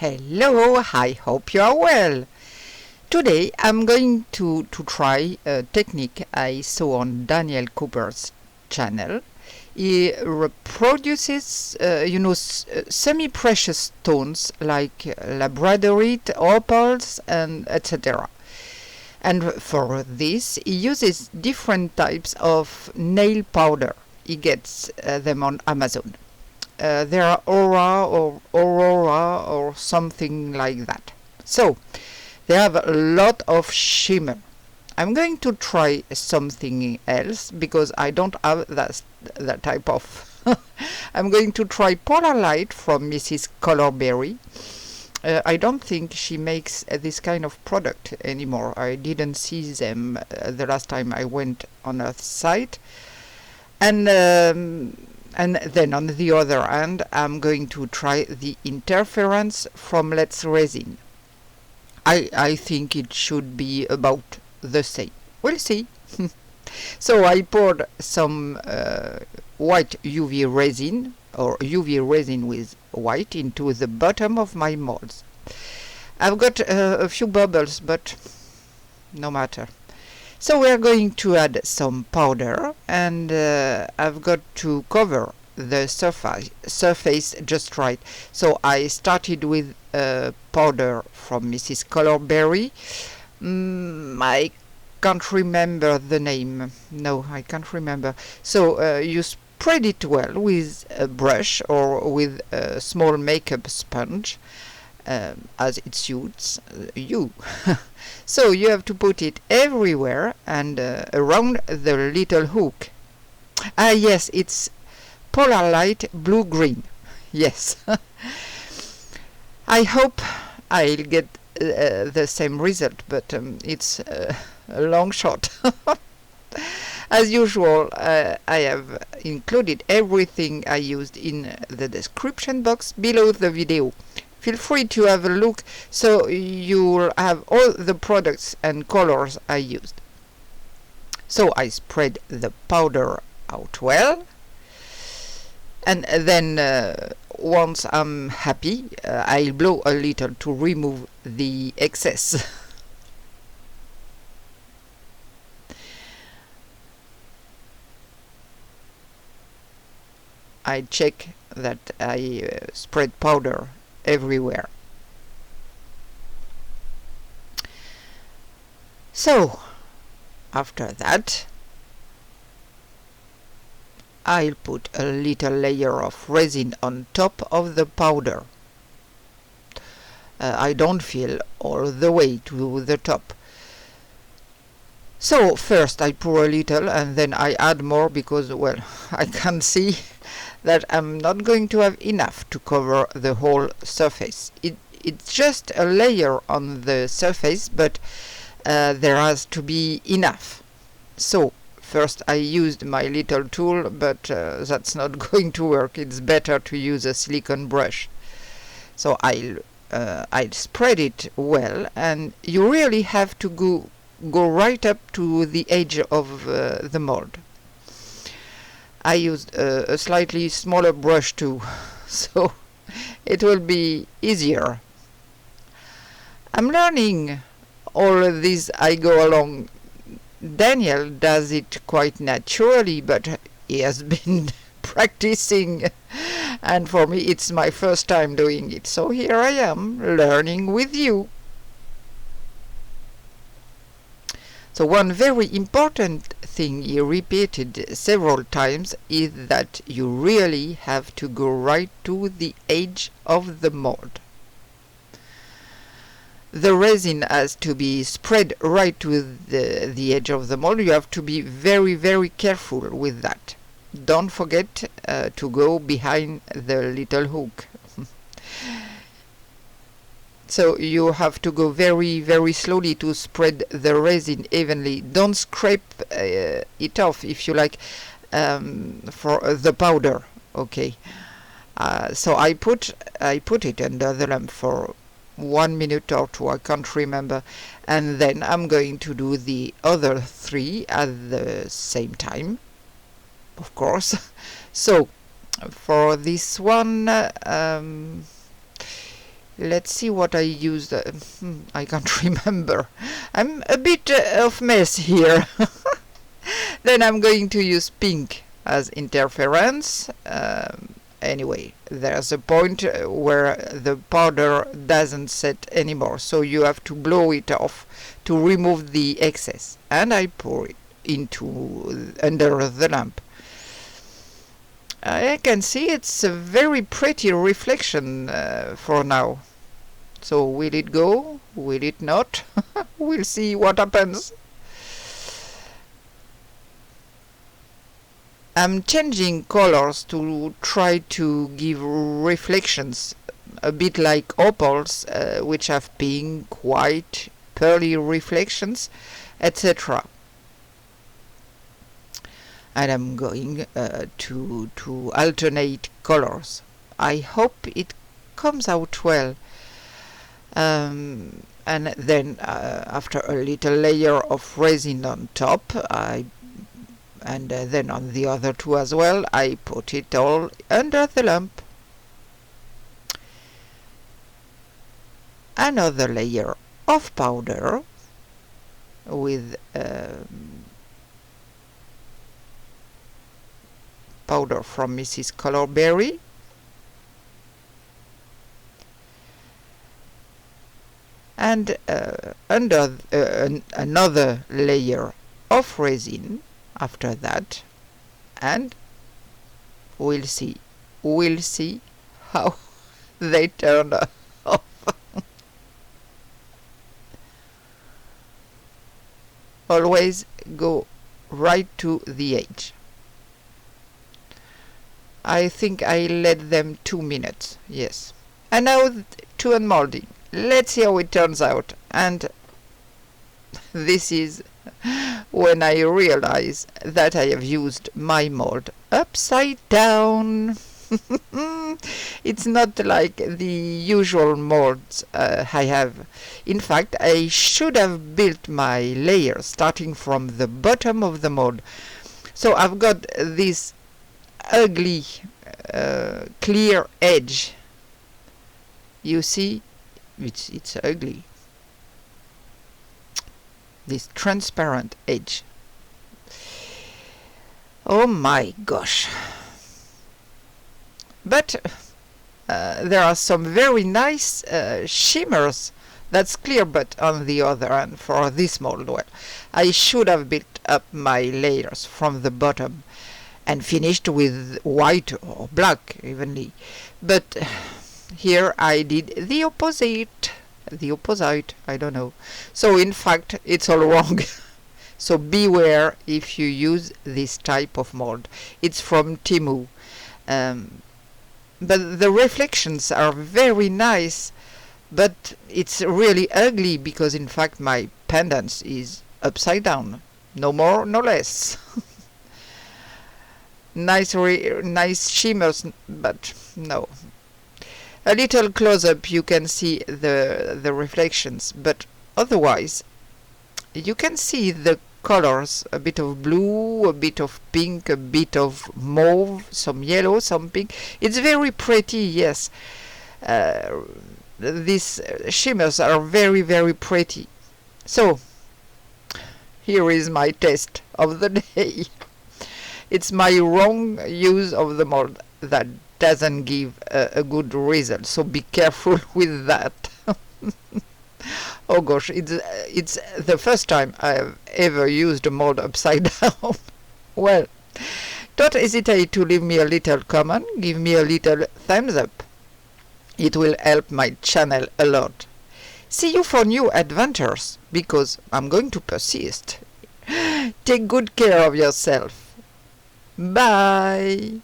Hello, I hope you are well. Today I'm going to try a technique I saw on Daniel Cooper's channel. He reproduces, semi-precious stones like labradorite, opals, and etc. And for this, he uses different types of nail powder. He gets them on Amazon. There are Aurora or something like that. So they have a lot of shimmer. I'm going to try something else because I don't have that type of. I'm going to try Polar Light from Mrs. Colorberry. I don't think she makes this kind of product anymore. I didn't see them the last time I went on her site. And then on the other hand, I'm going to try the interference from Resin. I think it should be about the same. We'll see. So I poured some white UV resin or UV resin with white into the bottom of my molds. I've got a few bubbles, but no matter. So we are going to add some powder, and I've got to cover the surface just right. So I started with powder from Mrs. Colorberry. I can't remember the name. No, I can't remember. So you spread it well with a brush or with a small makeup sponge, as it suits you. So you have to put it everywhere and around the little hook. Yes, it's Polar Light blue-green. Yes. I hope I'll get the same result, but it's a long shot. As usual, I have included everything I used in the description box below the video. Feel free to have a look so you'll have all the products and colors I used. So I spread the powder out well, and then once I'm happy, I'll blow a little to remove the excess. I check that I spread powder everywhere. So after that, I'll put a little layer of resin on top of the powder. I don't fill all the way to the top. So first I pour a little and then I add more because, well, I can see that I'm not going to have enough to cover the whole surface. It's just a layer on the surface, but there has to be enough. So first I used my little tool, but that's not going to work. It's better to use a silicone brush. So I'll spread it well, and you really have to go right up to the edge of the mold. I used a slightly smaller brush too, so it will be easier. I'm learning all of this as I go along. Daniel does it quite naturally, but he has been practicing, and for me it's my first time doing it, so here I am learning with you. So one very important thing he repeated several times is that you really have to go right to the edge of the mold. The resin has to be spread right to the edge of the mold. You have to be very, very careful with that. Don't forget to go behind the little hook. So you have to go very, very slowly to spread the resin evenly. Don't scrape it off, if you like, for the powder. Okay. So I put it under the lamp for 1 minute or 2, I can't remember, and then I'm going to do the other 3 at the same time, of course. So for this one, let's see what I used. I can't remember. I'm a bit of mess here. Then I'm going to use pink as interference. Anyway, there's a point where the powder doesn't set anymore, so you have to blow it off to remove the excess, and I pour it into under the lamp. I can see it's a very pretty reflection for now. So will it go? Will it not? We'll see what happens. I'm changing colors to try to give reflections a bit like opals, which have pink, white, pearly reflections, etc. And I'm going to alternate colors. I hope it comes out well. And then after a little layer of resin on top, and then on the other two as well, I put it all under the lamp. Another layer of powder with powder from Mrs. Colorberry, and under another layer of resin after that, and we'll see how they turn off. Always go right to the edge. I think I let them 2 minutes, yes. And now to unmolding. Let's see how it turns out. And this is when I realize that I have used my mold upside down. It's not like the usual molds I have. In fact, I should have built my layer starting from the bottom of the mold. So I've got this ugly clear edge. You see, it's ugly. This transparent edge. Oh my gosh. But there are some very nice shimmers. That's clear, but on the other hand, for this mold, well, I should have built up my layers from the bottom and finished with white or black evenly. But here I did the opposite. I don't know. So in fact, it's all wrong. So beware if you use this type of mold. It's from Temu. But the reflections are very nice, but it's really ugly because in fact my pendant is upside down. No more, no less. Nice shimmers, but no. A little close-up you can see the reflections, but otherwise you can see the colors, a bit of blue, a bit of pink, a bit of mauve, some yellow, some pink. It's very pretty, yes. These shimmers are very, very pretty. So, here is my test of the day. It's my wrong use of the mold that doesn't give a good result, so be careful with that. Oh gosh, it's the first time I've ever used a mold upside down. Well, don't hesitate to leave me a little comment, give me a little thumbs up. It will help my channel a lot. See you for new adventures, because I'm going to persist. Take good care of yourself. Bye.